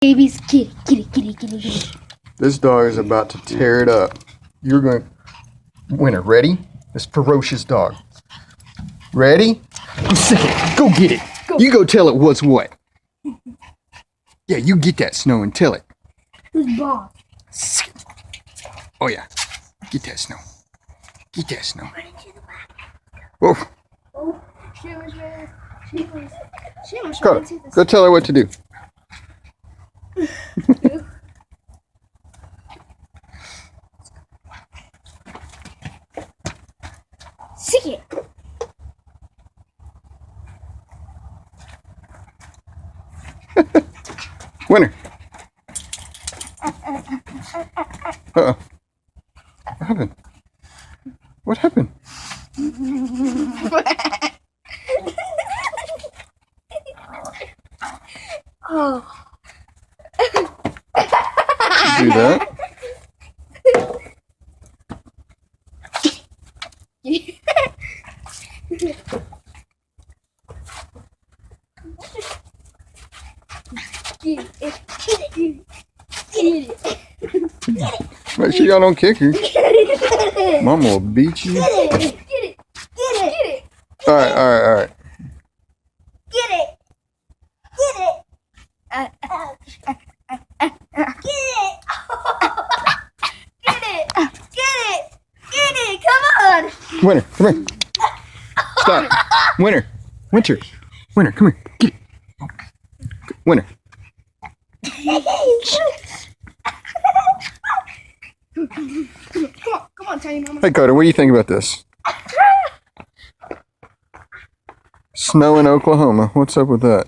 Babies, kitty. This dog is about to tear it up. You're going to... Winner, ready? This ferocious dog. Ready? I'm sick of it. Go get it. Go. You go tell it what's what. Yeah, you get that Snow and tell it. Who's boss? Oh, yeah. Get that Snow. Get that Snow. Whoa. Oh, she was Go. Go tell her what to do. Sick it. Winner. Uh-oh. What happened? What happened? Oh. Do that. Make sure y'all don't kick her. Mama will beat you. Get it. All right. Get it. Come on. Winner, come here. Stop. Winner, come here. Get it. Winner. Come on, tiny mama. Hey, Carter, what do you think about this? Snow in Oklahoma. What's up with that?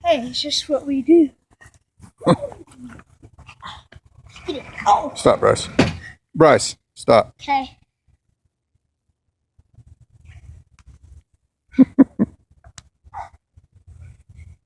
Hey, it's just what we do. Stop, Bryce. Bryce, stop. Okay.